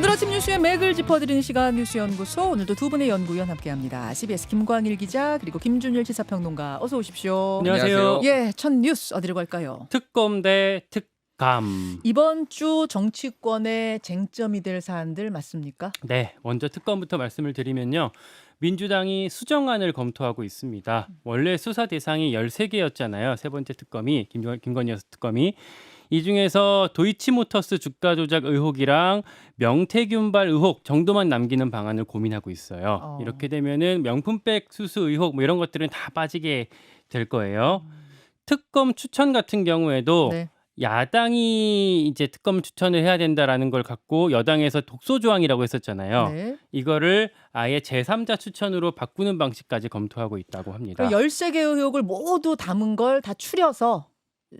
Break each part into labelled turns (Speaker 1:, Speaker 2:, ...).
Speaker 1: 오늘 아침 뉴스의 맥을 짚어드리는 시간 뉴스연구소, 오늘도 두 분의 연구위원 함께합니다. CBS 김광일 기자 그리고 김준일 시사평론가, 어서 오십시오.
Speaker 2: 안녕하세요.
Speaker 1: 예, 첫 뉴스 어디로 갈까요?
Speaker 2: 특검 대 특감.
Speaker 1: 이번 주 정치권의 쟁점이 될 사안들 맞습니까?
Speaker 2: 네, 먼저 특검부터 말씀을 드리면요. 민주당이 수정안을 검토하고 있습니다. 원래 수사 대상이 13개였잖아요. 세 번째 특검이, 김건희 여사 특검이. 이 중에서 도이치모터스 주가 조작 의혹이랑 명태균발 의혹 정도만 남기는 방안을 고민하고 있어요. 이렇게 되면은 명품백 수수 의혹 뭐 이런 것들은 다 빠지게 될 거예요. 특검 추천 같은 경우에도
Speaker 1: 네.
Speaker 2: 야당이 이제 특검 추천을 해야 된다라는 걸 갖고 여당에서 독소 조항이라고 했었잖아요.
Speaker 1: 네.
Speaker 2: 이거를 아예 제3자 추천으로 바꾸는 방식까지 검토하고 있다고 합니다.
Speaker 1: 13개 의혹을 모두 담은 걸 다 추려서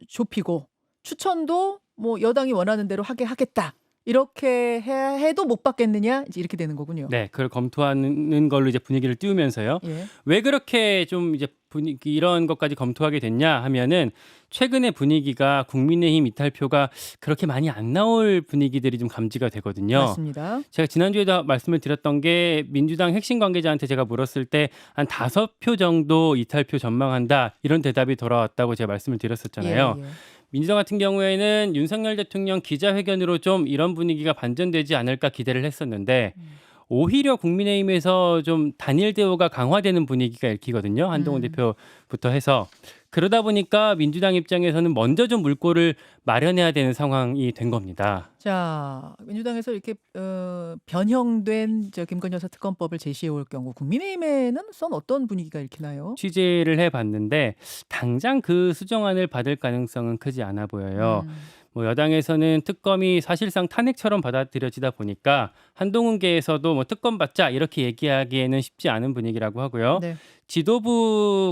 Speaker 1: 좁히고, 추천도 뭐 여당이 원하는 대로 하게 하겠다, 이렇게 해도 못 받겠느냐, 이제 이렇게 되는 거군요.
Speaker 2: 네, 그걸 검토하는 걸로 이제 분위기를 띄우면서요.
Speaker 1: 예.
Speaker 2: 왜 그렇게 좀 이제 분위기 이런 것까지 검토하게 됐냐 하면은 최근의 분위기가 국민의힘 이탈표가 그렇게 많이 안 나올 분위기들이 좀 감지가 되거든요.
Speaker 1: 맞습니다.
Speaker 2: 제가 지난주에도 말씀을 드렸던 게 민주당 핵심 관계자한테 제가 물었을 때 한 5표 정도 이탈표 전망한다, 이런 대답이 돌아왔다고 제가 말씀을 드렸었잖아요.
Speaker 1: 예, 예.
Speaker 2: 민주당 같은 경우에는 윤석열 대통령 기자회견으로 좀 이런 분위기가 반전되지 않을까 기대를 했었는데 오히려 국민의힘에서 좀 단일 대우가 강화되는 분위기가 읽히거든요. 한동훈 대표부터 해서. 그러다 보니까 민주당 입장에서는 먼저 좀 물꼬를 마련해야 되는 상황이 된 겁니다.
Speaker 1: 자, 민주당에서 이렇게 변형된 김건희 여사 특검법을 제시해 올 경우 국민의힘에는 어떤 분위기가 읽히나요?
Speaker 2: 취재를 해봤는데 당장 그 수정안을 받을 가능성은 크지 않아 보여요. 뭐 여당에서는 특검이 사실상 탄핵처럼 받아들여지다 보니까 한동훈계에서도 뭐 특검 받자 이렇게 얘기하기에는 쉽지 않은 분위기라고 하고요.
Speaker 1: 네.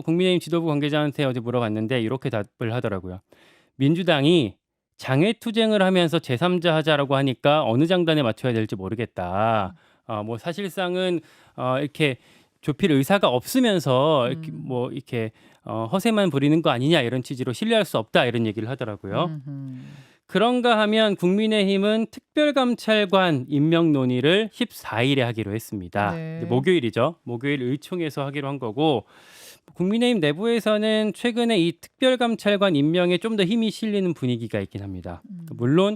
Speaker 2: 국민의힘 지도부 관계자한테 어제 물어봤는데 이렇게 답을 하더라고요. 민주당이 장외투쟁을 하면서 제3자 하자라고 하니까 어느 장단에 맞춰야 될지 모르겠다. 뭐 사실상은 이렇게 좁힐 의사가 없으면서 이렇게 허세만 부리는 거 아니냐, 이런 취지로 신뢰할 수 없다, 이런 얘기를 하더라고요. 그런가 하면 국민의힘은 특별감찰관 임명 논의를 14일에 하기로 했습니다.
Speaker 1: 네.
Speaker 2: 목요일이죠. 목요일 의총에서 하기로 한 거고, 국민의힘 내부에서는 최근에 이 특별감찰관 임명에 좀 더 힘이 실리는 분위기가 있긴 합니다. 물론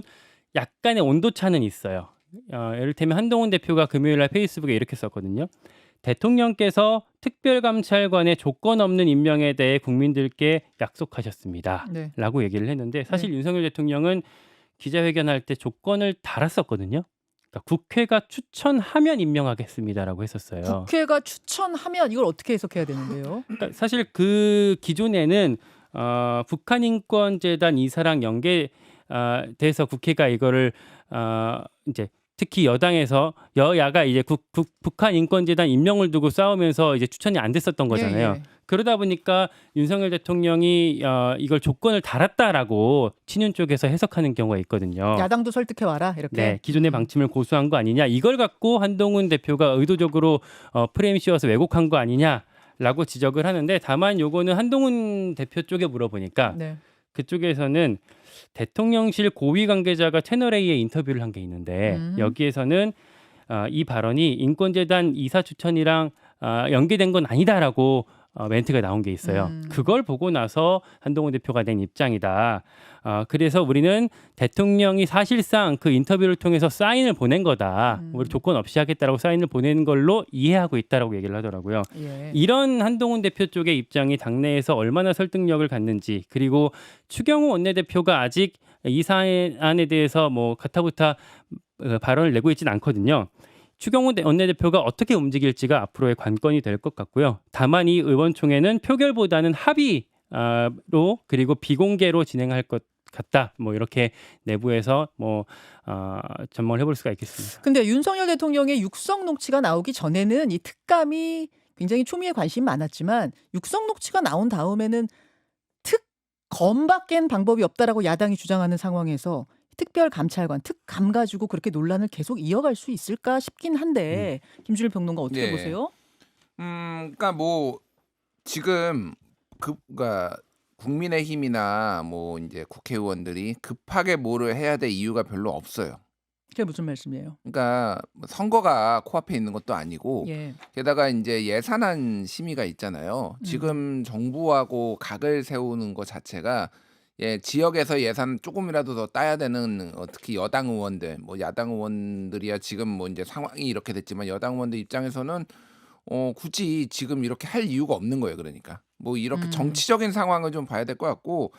Speaker 2: 약간의 온도차는 있어요. 예를 들면 한동훈 대표가 금요일 날 페이스북에 이렇게 썼거든요. 대통령께서 특별감찰관의 조건 없는 임명에 대해 국민들께 약속하셨습니다.
Speaker 1: 네.
Speaker 2: 라고 얘기를 했는데, 사실
Speaker 1: 네.
Speaker 2: 윤석열 대통령은 기자회견할 때 조건을 달았었거든요. 그러니까 국회가 추천하면 임명하겠습니다라고 했었어요.
Speaker 1: 국회가 추천하면 이걸 어떻게 해석해야 되는데요?
Speaker 2: 그러니까 사실 그 기존에는 북한인권재단 이사랑 연계돼서 국회가 이거를 이제 특히 여야가 이제 북한인권재단 임명을 두고 싸우면서 이제 추천이 안 됐었던 거잖아요.
Speaker 1: 예, 예.
Speaker 2: 그러다 보니까 윤석열 대통령이 이걸 조건을 달았다라고 친윤 쪽에서 해석하는 경우가 있거든요.
Speaker 1: 야당도 설득해 와라, 이렇게.
Speaker 2: 네, 기존의 방침을 고수한 거 아니냐, 이걸 갖고 한동훈 대표가 의도적으로 프레임 씌워서 왜곡한 거 아니냐라고 지적을 하는데, 다만 요거는 한동훈 대표 쪽에 물어보니까
Speaker 1: 네.
Speaker 2: 그쪽에서는 대통령실 고위 관계자가 채널A에 인터뷰를 한 게 있는데, 여기에서는 이 발언이 인권재단 이사 추천이랑 연계된 건 아니다라고 멘트가 나온 게 있어요. 그걸 보고 나서 한동훈 대표가 낸 입장이다. 그래서 우리는 대통령이 사실상 그 인터뷰를 통해서 사인을 보낸 거다. 우리 조건 없이 하겠다라고 사인을 보낸 걸로 이해하고 있다라고 얘기를 하더라고요.
Speaker 1: 예.
Speaker 2: 이런 한동훈 대표 쪽의 입장이 당내에서 얼마나 설득력을 갖는지, 그리고 추경호 원내대표가 아직 이 사안에 대해서 뭐 가타부타 발언을 내고 있지는 않거든요. 추경호 원내대표가 어떻게 움직일지가 앞으로의 관건이 될 것 같고요. 다만 이 의원총회는 표결보다는 합의로 그리고 비공개로 진행할 것 같다. 뭐 이렇게 내부에서 전망을 해볼 수가 있겠습니다.
Speaker 1: 근데 윤석열 대통령의 육성 녹취가 나오기 전에는 이 특감이 굉장히 초미에 관심이 많았지만, 육성 녹취가 나온 다음에는 특검밖엔 방법이 없다라고 야당이 주장하는 상황에서 특별감찰관, 특감 가지고 그렇게 논란을 계속 이어갈 수 있을까 싶긴 한데, 김준일 평론가 어떻게
Speaker 3: 예.
Speaker 1: 보세요?
Speaker 3: 그러니까 뭐 지금 그러니까 국민의힘이나 뭐 이제 국회의원들이 급하게 뭐를 해야 될 이유가 별로 없어요.
Speaker 1: 그게 무슨 말씀이에요?
Speaker 3: 그러니까 뭐 선거가 코앞에 있는 것도 아니고
Speaker 1: 예.
Speaker 3: 게다가 이제 예산안 심의가 있잖아요. 지금 정부하고 각을 세우는 것 자체가 지역에서 예산 조금이라도 더 따야 되는 특히 여당 의원들, 뭐 야당 의원들이야 지금 뭐 이제 상황이 이렇게 됐지만 여당 의원들 입장에서는 굳이 지금 이렇게 할 이유가 없는 거예요. 그러니까 뭐 이렇게 정치적인 상황을 좀 봐야 될 것 같고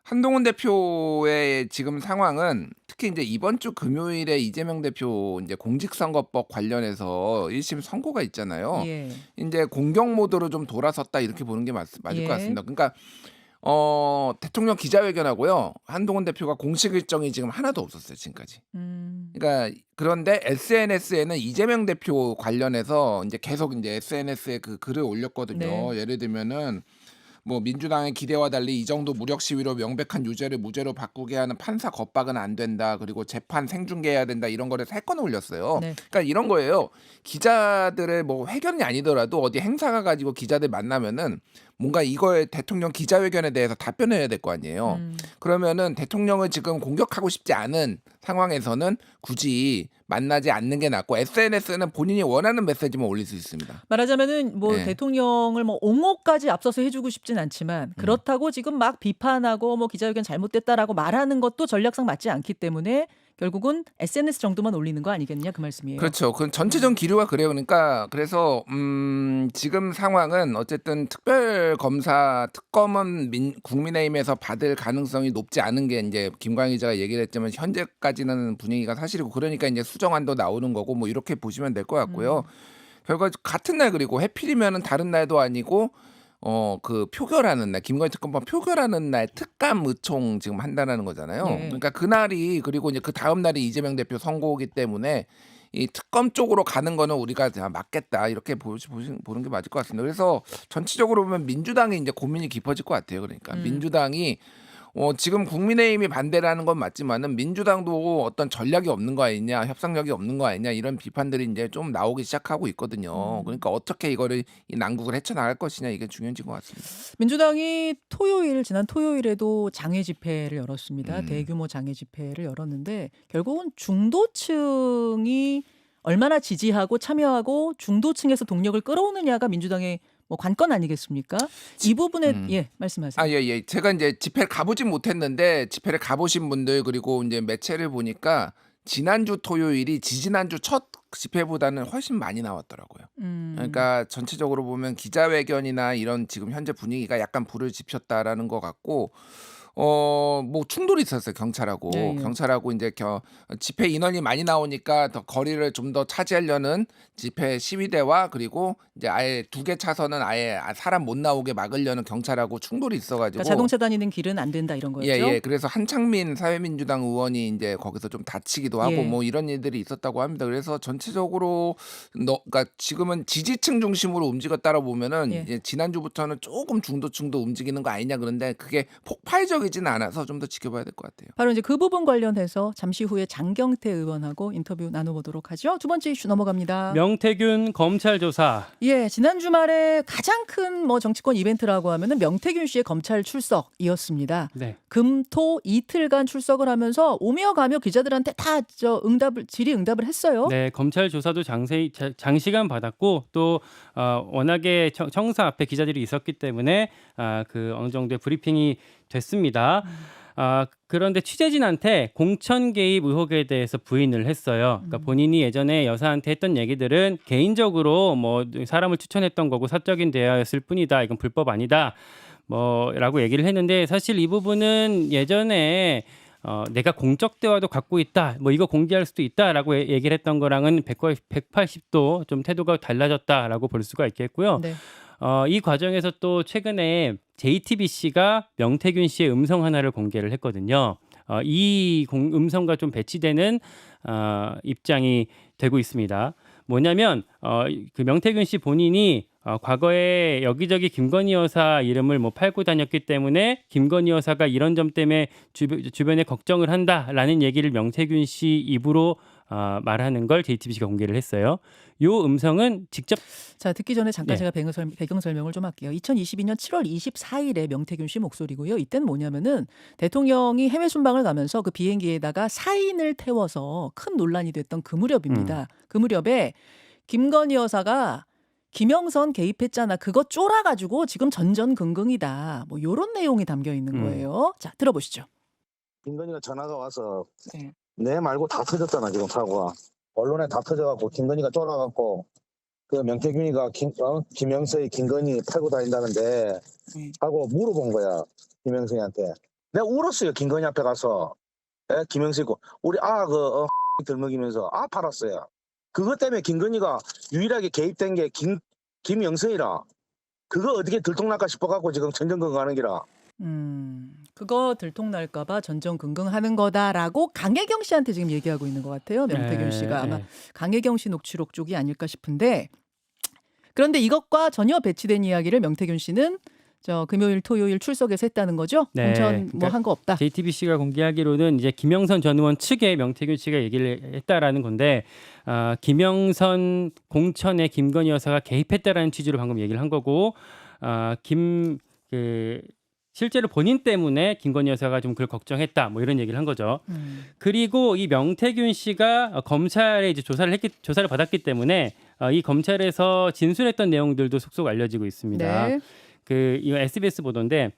Speaker 3: 한동훈 대표의 지금 상황은 특히 이제 이번 주 금요일에 이재명 대표 이제 공직선거법 관련해서 1심 선고가 있잖아요.
Speaker 1: 예.
Speaker 3: 이제 공격 모드로 좀 돌아섰다 이렇게 보는 게 맞을 것
Speaker 1: 예.
Speaker 3: 같습니다. 그러니까 대통령 기자회견하고요. 한동훈 대표가 공식 일정이 지금 하나도 없었어요, 지금까지. 그러니까 그런데 SNS에는 이재명 대표 관련해서 이제 계속 이제 SNS에 그 글을 올렸거든요.
Speaker 1: 네.
Speaker 3: 예를 들면은 뭐 민주당의 기대와 달리 이 정도 무력 시위로 명백한 유죄를 무죄로 바꾸게 하는 판사 겁박은 안 된다. 그리고 재판 생중계해야 된다. 이런 거를 3건 올렸어요.
Speaker 1: 네.
Speaker 3: 그러니까 이런 거예요. 기자들의 뭐 회견이 아니더라도 어디 행사가 가지고 기자들 만나면은 뭔가 이거에 대통령 기자회견에 대해서 답변해야 될 거 아니에요. 그러면은 대통령을 지금 공격하고 싶지 않은 상황에서는 굳이 만나지 않는 게 낫고 SNS는 본인이 원하는 메시지만 올릴 수 있습니다.
Speaker 1: 말하자면은 뭐
Speaker 3: 네.
Speaker 1: 대통령을 뭐 옹호까지 앞서서 해주고 싶진 않지만 그렇다고 지금 막 비판하고 뭐 기자회견 잘못됐다라고 말하는 것도 전략상 맞지 않기 때문에 결국은 SNS 정도만 올리는 거 아니겠느냐 그 말씀이에요.
Speaker 3: 그렇죠. 그 전체적인 기류가 그래요. 그러니까 그래서 지금 상황은 어쨌든 특별 검사 특검은 국민의힘에서 받을 가능성이 높지 않은 게 이제 김광희 기자가 얘기를 했지만 현재까지는 분위기가 사실이고 그러니까 이제 수정안도 나오는 거고 뭐 이렇게 보시면 될 것 같고요. 결과 같은 날 그리고 해필이면은 다른 날도 아니고 그 표결하는 날 김건희 특검법 표결하는 날 특감 의총 지금 한다는 거잖아요.
Speaker 1: 예.
Speaker 3: 그러니까 그날이 그리고 이제 그 다음 날이 이재명 대표 선거이기 때문에 이 특검 쪽으로 가는 거는 우리가 맞겠다 이렇게 보는 게 맞을 것 같습니다. 그래서 전체적으로 보면 민주당이 이제 고민이 깊어질 것 같아요. 그러니까 민주당이 지금 국민의힘이 반대를 하는 건 맞지만은 민주당도 어떤 전략이 없는 거 아니냐, 협상력이 없는 거 아니냐 이런 비판들이 이제 좀 나오기 시작하고 있거든요. 그러니까 어떻게 이거를 이 난국을 헤쳐나갈 것이냐 이게 중요해진 것 같습니다.
Speaker 1: 민주당이 지난 토요일에도 장외 집회를 열었습니다. 대규모 장외 집회를 열었는데 결국은 중도층이 얼마나 지지하고 참여하고 중도층에서 동력을 끌어오느냐가 민주당의 뭐 관건 아니겠습니까? 이 부분에 예 말씀하세요.
Speaker 3: 예. 제가 이제 집회를 가보진 못했는데 집회를 가보신 분들 그리고 이제 매체를 보니까 지난주 토요일이 지지난주 첫 집회보다는 훨씬 많이 나왔더라고요. 그러니까 전체적으로 보면 기자회견이나 이런 지금 현재 분위기가 약간 불을 지폈다라는 것 같고 뭐 충돌이 있었어요 경찰하고.
Speaker 1: 네, 예.
Speaker 3: 경찰하고 이제 집회 인원이 많이 나오니까 더 거리를 좀 더 차지하려는 집회 시위대와 그리고 이제 아예 2개 차선은 아예 사람 못 나오게 막으려는 경찰하고 충돌이 있어가지고.
Speaker 1: 그러니까 자동차 다니는 길은 안 된다 이런 거였죠.
Speaker 3: 예. 그래서 한창민 사회민주당 의원이 이제 거기서 좀 다치기도 하고
Speaker 1: 예.
Speaker 3: 뭐 이런 일들이 있었다고 합니다. 그래서 전체적으로 그러니까 지금은 지지층 중심으로 움직였다고 보면은
Speaker 1: 예.
Speaker 3: 이제 지난주부터는 조금 중도층도 움직이는 거 아니냐 그런데 그게 폭발적이지는 않아서 좀 더 지켜봐야 될 것 같아요.
Speaker 1: 바로 이제 그 부분 관련해서 잠시 후에 장경태 의원하고 인터뷰 나눠보도록 하죠. 두 번째 이슈 넘어갑니다.
Speaker 2: 명태균 검찰 조사.
Speaker 1: 예, 지난 주말에 가장 큰 뭐 정치권 이벤트라고 하면은 명태균 씨의 검찰 출석이었습니다.
Speaker 2: 네.
Speaker 1: 금, 토 이틀간 출석을 하면서 오며 가며 기자들한테 다 질의응답을 했어요.
Speaker 2: 네, 검찰 조사도 장시간 받았고 또 워낙에 청사 앞에 기자들이 있었기 때문에 그 어느 정도의 브리핑이 됐습니다. 그런데 취재진한테 공천 개입 의혹에 대해서 부인을 했어요. 그러니까 본인이 예전에 여사한테 했던 얘기들은 개인적으로 뭐 사람을 추천했던 거고 사적인 대화였을 뿐이다. 이건 불법 아니다. 뭐라고 얘기를 했는데 사실 이 부분은 예전에 내가 공적 대화도 갖고 있다. 뭐 이거 공개할 수도 있다라고 얘기를 했던 거랑은 180도 좀 태도가 달라졌다라고 볼 수가 있겠고요.
Speaker 1: 네.
Speaker 2: 이 과정에서 또 최근에 JTBC가 명태균 씨의 음성 하나를 공개를 했거든요. 이 음성과 좀 배치되는 입장이 되고 있습니다. 뭐냐면 그 명태균 씨 본인이 과거에 여기저기 김건희 여사 이름을 뭐 팔고 다녔기 때문에 김건희 여사가 이런 점 때문에 주변에 걱정을 한다라는 얘기를 명태균 씨 입으로 말하는 걸 JTBC가 공개를 했어요. 요 음성은 직접
Speaker 1: 자, 듣기 전에 잠깐
Speaker 2: 예.
Speaker 1: 제가 배경 설명을 좀 할게요. 2022년 7월 24일에 명태균 씨 목소리고요. 이때는 뭐냐면은 대통령이 해외 순방을 가면서 그 비행기에다가 사인을 태워서 큰 논란이 됐던 그 무렵입니다. 그 무렵에 김건희 여사가 김영선 개입했잖아. 그거 쫄아가지고 지금 전전긍긍이다. 뭐 이런 내용이 담겨 있는 거예요. 자, 들어보시죠.
Speaker 4: 김건희가 전화가 와서
Speaker 1: 네.
Speaker 4: 내 말고 다 터졌잖아 지금 사고가. 언론에 다 터져갖고 김건희가 쫄아갖고 그 명태균이가 김영서의 김건희 팔고 다닌다는데 하고 물어본 거야 김영서한테. 내가 울었어요 김건희 앞에 가서. 김영서 있고 우리 들먹이면서 팔았어요. 그것 때문에 김건희가 유일하게 개입된 게 김영서이라. 그거 어떻게 들통날까 싶어갖고 지금 전전긍긍하는 기라.
Speaker 1: 그거 들통날까봐 전전긍긍하는 거다라고 강혜경 씨한테 지금 얘기하고 있는 것 같아요. 명태균 씨가 아마 강혜경 씨 녹취록 쪽이 아닐까 싶은데, 그런데 이것과 전혀 배치된 이야기를 명태균 씨는 저 금요일 토요일 출석에서 했다는 거죠.
Speaker 2: 네,
Speaker 1: 공천 뭐
Speaker 2: 그러니까
Speaker 1: 한 거 없다.
Speaker 2: JTBC가 공개하기로는 이제 김영선 전 의원 측에 명태균 씨가 얘기를 했다라는 건데, 김영선 공천에 김건희 여사가 개입했다라는 취지로 방금 얘기를 한 거고, 실제로 본인 때문에 김건희 여사가 좀 그걸 걱정했다, 뭐 이런 얘기를 한 거죠. 그리고 이 명태균 씨가 검찰에 이제 조사를 받았기 때문에 이 검찰에서 진술했던 내용들도 속속 알려지고 있습니다.
Speaker 1: 네.
Speaker 2: 이거 SBS 보도인데,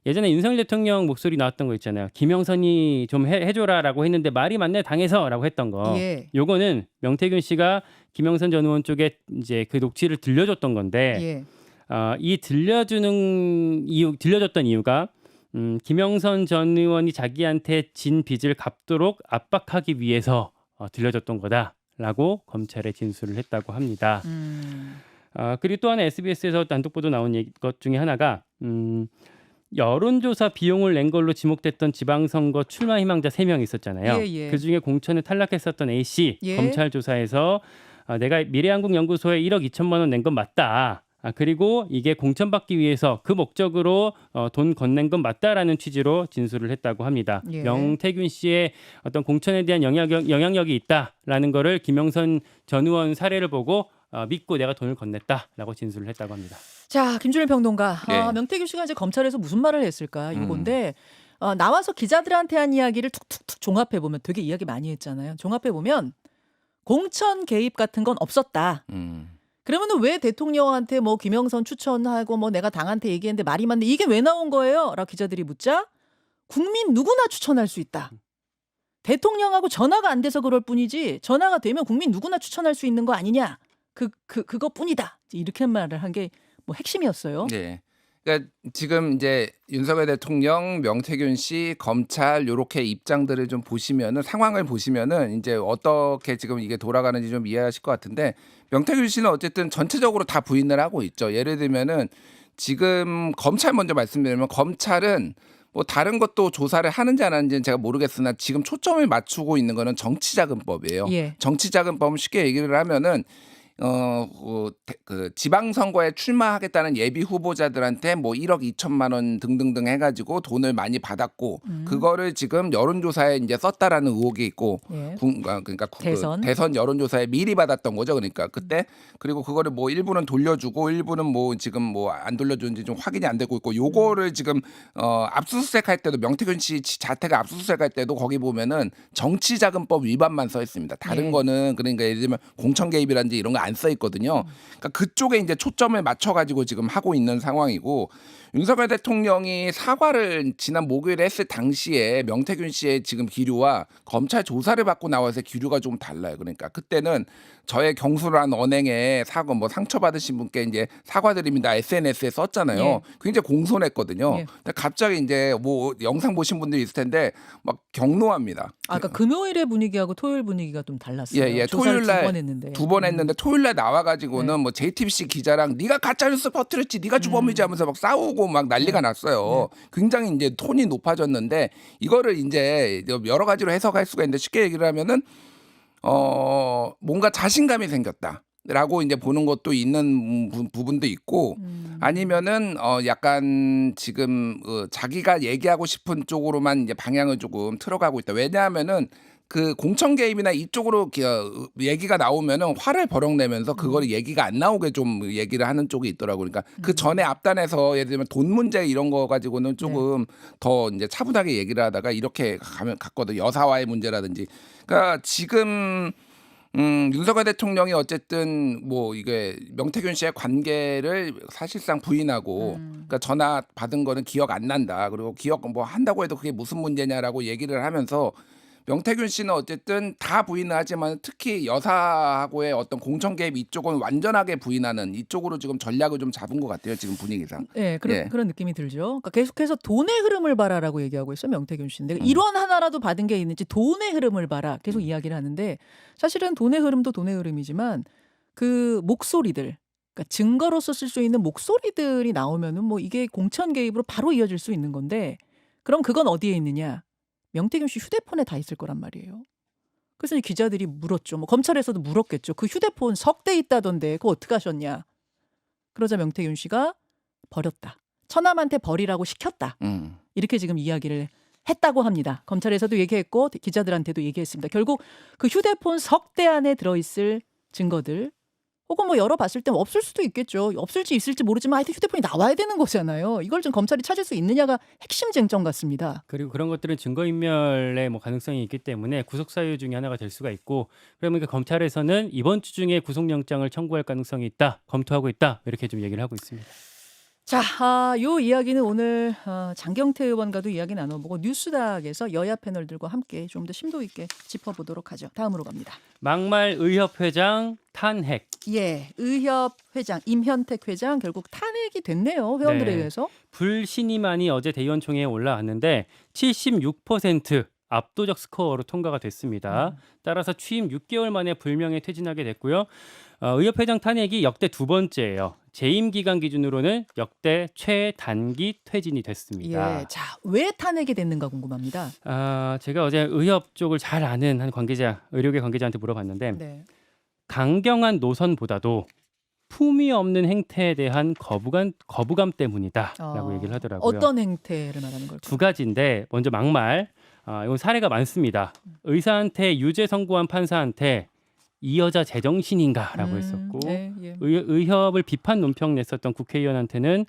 Speaker 2: 예전에 윤석열 대통령 목소리 나왔던 거 있잖아요. 김영선이 좀 해줘라라고 했는데 말이 맞네 당해서라고 했던 거.
Speaker 1: 예.
Speaker 2: 요거는 명태균 씨가 김영선 전 의원 쪽에 이제 그 녹취를 들려줬던 건데,
Speaker 1: 예.
Speaker 2: 이 들려줬던 이유가 김영선 전 의원이 자기한테 진 빚을 갚도록 압박하기 위해서 들려줬던 거다라고 검찰에 진술을 했다고 합니다. 그리고 또 하나 SBS에서 단독 보도 나온 것 중에 하나가 여론조사 비용을 낸 걸로 지목됐던 지방선거 출마 희망자 3명 있었잖아요.
Speaker 1: 예, 예.
Speaker 2: 그중에 공천에 탈락했었던 A씨
Speaker 1: 예.
Speaker 2: 검찰 조사에서 내가 미래한국연구소에 1억 2천만 원 낸 건 맞다. 그리고 이게 공천받기 위해서 그 목적으로 돈 건넨 건 맞다라는 취지로 진술을 했다고 합니다.
Speaker 1: 예.
Speaker 2: 명태균 씨의 어떤 공천에 대한 영향력이 있다라는 거를 김영선 전 의원 사례를 보고 믿고 내가 돈을 건넸다라고 진술을 했다고 합니다.
Speaker 1: 자, 김준일 평론가.
Speaker 3: 예.
Speaker 1: 명태균 씨가 이제 검찰에서 무슨 말을 했을까? 이건데 나와서 기자들한테 한 이야기를 툭툭툭 종합해 보면 되게 이야기 많이 했잖아요. 종합해 보면 공천 개입 같은 건 없었다. 그러면은 왜 대통령한테 뭐 김영선 추천하고 뭐 내가 당한테 얘기했는데 말이 맞네. 이게 왜 나온 거예요? 라고 기자들이 묻자 국민 누구나 추천할 수 있다. 대통령하고 전화가 안 돼서 그럴 뿐이지 전화가 되면 국민 누구나 추천할 수 있는 거 아니냐. 그거뿐이다. 이렇게 말을 한 게 뭐 핵심이었어요.
Speaker 3: 네. 그러니까 지금 이제 윤석열 대통령, 명태균 씨, 검찰 요렇게 입장들을 좀 보시면은 상황을 보시면은 이제 어떻게 지금 이게 돌아가는지 좀 이해하실 것 같은데, 명태균 씨는 어쨌든 전체적으로 다 부인을 하고 있죠. 예를 들면은 지금 검찰 먼저 말씀드리면, 검찰은 뭐 다른 것도 조사를 하는지 안 하는지는 제가 모르겠으나 지금 초점을 맞추고 있는 거는 정치자금법이에요.
Speaker 1: 예.
Speaker 3: 정치자금법 쉽게 얘기를 하면은 그 지방선거에 출마하겠다는 예비 후보자들한테 뭐 1억 2천만 원 등등등 해가지고 돈을 많이 받았고 그거를 지금 여론조사에 이제 썼다라는 의혹이 있고
Speaker 1: 예.
Speaker 3: 그러니까
Speaker 1: 대선
Speaker 3: 여론조사에 미리 받았던 거죠. 그러니까 그때 그리고 그거를 뭐 일부는 돌려주고 일부는 뭐 지금 뭐 안 돌려주는지 좀 확인이 안 되고 있고, 요거를 지금 압수수색할 때도 명태균 씨 자택을 압수수색할 때도 거기 보면은 정치자금법 위반만 써 있습니다. 다른
Speaker 1: 예.
Speaker 3: 거는 그러니까 예를 들면 공천 개입이라든지 이런 거 안 써 있거든요. 그러니까 그쪽에 이제 초점을 맞춰가지고 지금 하고 있는 상황이고, 윤석열 대통령이 사과를 지난 목요일에 했을 당시에 명태균 씨의 지금 기류와 검찰 조사를 받고 나와서 기류가 좀 달라요. 그러니까 그때는 저의 경솔한 언행에 상처받으신 분께 이제 사과드립니다 SNS에 썼잖아요.
Speaker 1: 예.
Speaker 3: 굉장히 공손했거든요.
Speaker 1: 예.
Speaker 3: 근데 갑자기 이제 뭐 영상 보신 분들이 있을 텐데 막 경로합니다.
Speaker 1: 아까 금요일의 분위기하고 토요일 분위기가 좀 달랐어요.
Speaker 3: 예,
Speaker 1: 조사를
Speaker 3: 토요일 날
Speaker 1: 두 번 했는데.
Speaker 3: 두 번 했는데 토요일 날 나와가지고는
Speaker 1: 네.
Speaker 3: 뭐 JTBC 기자랑 네가 가짜 뉴스 퍼뜨렸지, 네가 주범이지 하면서 막 싸우고 막 난리가 났어요. 굉장히 이제 톤이 높아졌는데, 이거를 이제 여러 가지로 해석할 수가 있는데 쉽게 얘기를 하면은 뭔가 자신감이 생겼다라고 이제 보는 것도 있는 부분도 있고, 아니면은 약간 지금 자기가 얘기하고 싶은 쪽으로만 이제 방향을 조금 틀어가고 있다. 왜냐하면은 그 공천 개입이나 이쪽으로 얘기가 나오면은 화를 버럭내면서 그걸 얘기가 안 나오게 좀 얘기를 하는 쪽이 있더라고요. 그러니까 그 전에 앞단에서 예를 들면 돈 문제 이런 거 가지고는 조금 더 이제 차분하게 얘기를 하다가 이렇게 갔거든. 여사와의 문제라든지. 그러니까 지금 윤석열 대통령이 어쨌든 뭐 이게 명태균 씨의 관계를 사실상 부인하고 그러니까 전화 받은 거는 기억 안 난다. 그리고 기억 뭐 한다고 해도 그게 무슨 문제냐라고 얘기를 하면서 명태균 씨는 어쨌든 다 부인을 하지만 특히 여사하고의 어떤 공천 개입 이쪽은 완전하게 부인하는 이쪽으로 지금 전략을 좀 잡은 것 같아요. 지금 분위기상.
Speaker 1: 네, 그런 느낌이 들죠. 그러니까 계속해서 돈의 흐름을 봐라라고 얘기하고 있어요. 명태균 씨인데 1원 하나라도 받은 게 있는지 돈의 흐름을 봐라 계속 이야기를 하는데 사실은 돈의 흐름도 돈의 흐름이지만 그 목소리들 그러니까 증거로서 쓸 수 있는 목소리들이 나오면은 뭐 이게 공천 개입으로 바로 이어질 수 있는 건데 그럼 그건 어디에 있느냐? 명태균 씨 휴대폰에 다 있을 거란 말이에요. 그래서 기자들이 물었죠. 뭐 검찰에서도 물었겠죠. 그 휴대폰 석대에 있다던데 그거 어떻게 하셨냐? 그러자 명태균 씨가 버렸다. 처남한테 버리라고 시켰다. 이렇게 지금 이야기를 했다고 합니다. 검찰에서도 얘기했고 기자들한테도 얘기했습니다. 결국 그 휴대폰 석대 안에 들어있을 증거들 혹은 뭐 열어봤을 때 없을 수도 있겠죠. 없을지 있을지 모르지만 하여튼 휴대폰이 나와야 되는 거잖아요. 이걸 좀 검찰이 찾을 수 있느냐가 핵심 쟁점 같습니다.
Speaker 2: 그리고 그런 것들은 증거인멸의 뭐 가능성이 있기 때문에 구속사유 중에 하나가 될 수가 있고 그러니까 검찰에서는 이번 주 중에 구속영장을 청구할 가능성이 있다. 검토하고 있다. 이렇게 좀 얘기를 하고 있습니다.
Speaker 1: 자, 요 이야기는 오늘 장경태 의원과도 이야기 나눠보고 뉴스닥에서 여야 패널들과 함께 좀 더 심도 있게 짚어보도록 하죠. 다음으로 갑니다.
Speaker 2: 막말 의협 회장 탄핵.
Speaker 1: 예, 의협 회장 임현택 회장 결국 탄핵이 됐네요. 회원들에
Speaker 2: 네.
Speaker 1: 의해서.
Speaker 2: 불신임안이 어제 대의원총회에 올라왔는데 76% 압도적 스코어로 통과가 됐습니다. 따라서 취임 6개월 만에 불명예 퇴진하게 됐고요. 의협 회장 탄핵이 역대 두 번째예요. 재임 기간 기준으로는 역대 최단기 퇴진이 됐습니다.
Speaker 1: 예, 자, 왜 탄핵이 됐는가 궁금합니다.
Speaker 2: 제가 어제 의협 쪽을 잘 아는 한 관계자, 의료계 관계자한테 물어봤는데
Speaker 1: 네.
Speaker 2: 강경한 노선보다도 품위 없는 행태에 대한 거부감 때문이다라고 얘기를 하더라고요.
Speaker 1: 어떤 행태를 말하는 걸까요?
Speaker 2: 두 가지인데 먼저 막말. 이건 사례가 많습니다. 의사한테 유죄 선고한 판사한테 이 여자 제정신인가라고 했었고
Speaker 1: 네, 예.
Speaker 2: 의협을 비판 논평 냈었던 국회의원한테는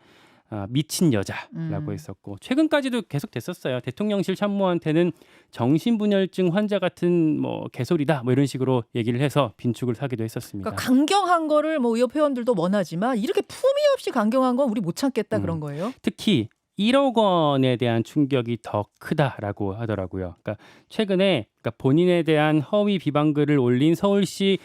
Speaker 2: 미친 여자라고 했었고 최근까지도 계속 됐었어요. 대통령실 참모한테는 정신분열증 환자 같은 뭐 개소리다 뭐 이런 식으로 얘기를 해서 빈축을 사기도 했었습니다.
Speaker 1: 그러니까 강경한 거를 뭐 의협 회원들도 원하지만 이렇게 품위 없이 강경한 건 우리 못 참겠다 그런 거예요.
Speaker 2: 특히 1억 원에 대한 충격이 더 크다라고 하더라고요. 그러니까 최근에 본인에 대한 허위 비방글을 올린 서울시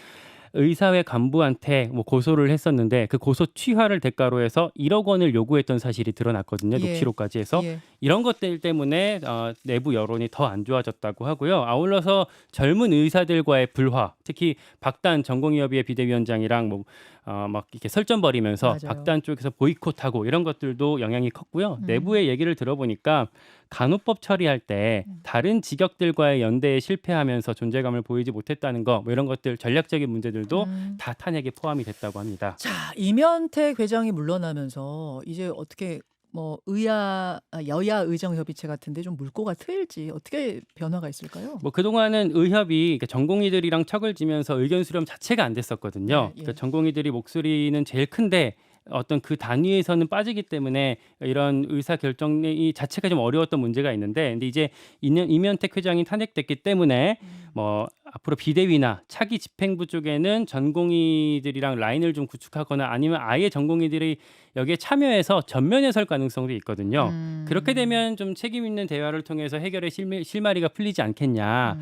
Speaker 2: 의사회 간부한테 뭐 고소를 했었는데 그 고소 취하를 대가로 해서 1억 원을 요구했던 사실이 드러났거든요.
Speaker 1: 예.
Speaker 2: 녹취록까지 해서
Speaker 1: 예.
Speaker 2: 이런 것들 때문에 내부 여론이 더 안 좋아졌다고 하고요. 아울러서 젊은 의사들과의 불화, 특히 박단 전공의협의회 비대위원장이랑 막 이렇게 설전 벌이면서
Speaker 1: 맞아요.
Speaker 2: 박단 쪽에서 보이콧하고 이런 것들도 영향이 컸고요. 내부의 얘기를 들어보니까 간호법 처리할 때 다른 직역들과의 연대에 실패하면서 존재감을 보이지 못했다는 거, 뭐 이런 것들 전략적인 문제들도 다 탄핵에 포함이 됐다고 합니다.
Speaker 1: 자, 임현택 회장이 물러나면서 이제 어떻게 뭐 여야 의정협의체 같은데 좀 물꼬가 트일지 어떻게 변화가 있을까요?
Speaker 2: 뭐 그동안은 의협이 전공의들이랑 척을 지면서 의견 수렴 자체가 안 됐었거든요.
Speaker 1: 예.
Speaker 2: 그러니까 전공의들이 목소리는 제일 큰데 어떤 그 단위에서는 빠지기 때문에 이런 의사 결정이 자체가 좀 어려웠던 문제가 있는데, 근데 이제 임현택 회장이 탄핵됐기 때문에 뭐 앞으로 비대위나 차기 집행부 쪽에는 전공의들이랑 라인을 좀 구축하거나 아니면 아예 전공의들이 여기에 참여해서 전면에 설 가능성도 있거든요. 그렇게 되면 좀 책임 있는 대화를 통해서 해결의 실마리가 풀리지 않겠냐.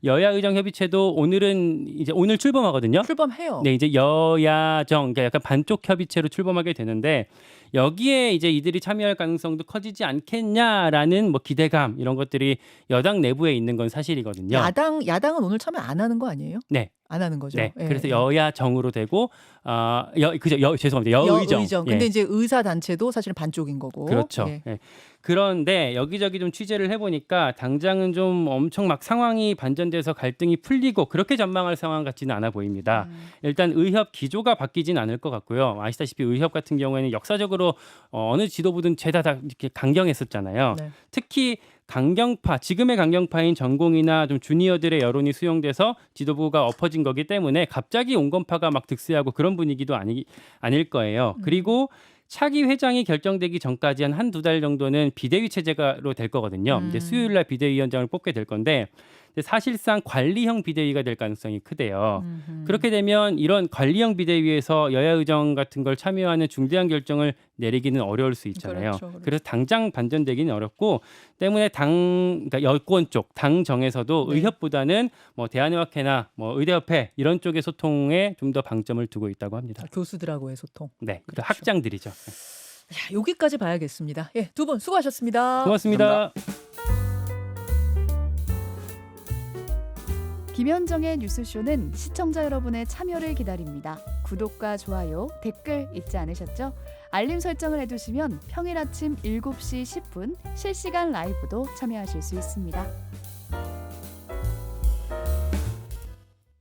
Speaker 2: 여야 의정 협의체도 오늘 출범하거든요.
Speaker 1: 출범해요.
Speaker 2: 네, 이제 여야정, 그러니까 약간 반쪽 협의체로 출범하게 되는데 여기에 이제 이들이 참여할 가능성도 커지지 않겠냐라는 뭐 기대감 이런 것들이 여당 내부에 있는 건 사실이거든요.
Speaker 1: 야당은 오늘 참여 안 하는 거 아니에요?
Speaker 2: 네.
Speaker 1: 안 하는 거죠.
Speaker 2: 네.
Speaker 1: 예,
Speaker 2: 그래서
Speaker 1: 예.
Speaker 2: 여야정으로 되고 죄송합니다. 여의정.
Speaker 1: 근데
Speaker 2: 예.
Speaker 1: 이제 의사 단체도 사실은 반쪽인 거고.
Speaker 2: 그렇죠.
Speaker 1: 예.
Speaker 2: 예. 그런데 여기저기 좀 취재를 해보니까 당장은 좀 엄청 막 상황이 반전돼서 갈등이 풀리고 그렇게 전망할 상황 같지는 않아 보입니다. 일단 의협 기조가 바뀌진 않을 것 같고요. 아시다시피 의협 같은 경우에는 역사적으로 어느 지도부든 죄다 이렇게 강경했었잖아요.
Speaker 1: 네.
Speaker 2: 특히 강경파, 지금의 강경파인 전공이나 좀 주니어들의 여론이 수용돼서 지도부가 엎어진 거기 때문에 갑자기 온건파가 막 득세하고 그런 분위기도 아닐 거예요. 그리고 차기 회장이 결정되기 전까지 한 한두 달 정도는 비대위 체제로 될 거거든요. 이제 수요일 날 비대위원장을 뽑게 될 건데 사실상 관리형 비대위가 될 가능성이 크대요. 그렇게 되면 이런 관리형 비대위에서 여야 의정 같은 걸 참여하는 중대한 결정을 내리기는 어려울 수 있잖아요.
Speaker 1: 그렇죠.
Speaker 2: 그래서 당장 반전되기는 어렵고 때문에 그러니까 여권 쪽 당정에서도
Speaker 1: 네.
Speaker 2: 의협보다는 뭐 대한의학회나 뭐 의대협회 이런 쪽의 소통에 좀 더 방점을 두고 있다고 합니다.
Speaker 1: 교수들하고의 소통.
Speaker 2: 네, 그
Speaker 1: 그렇죠.
Speaker 2: 학장들이죠.
Speaker 1: 야, 여기까지 봐야겠습니다. 예, 두 분 수고하셨습니다.
Speaker 2: 고맙습니다.
Speaker 5: 김현정의 뉴스쇼는 시청자 여러분의 참여를 기다립니다. 구독과 좋아요, 댓글 잊지 않으셨죠? 알림 설정을 해두시면 평일 아침 7시 10분 실시간 라이브도 참여하실 수 있습니다.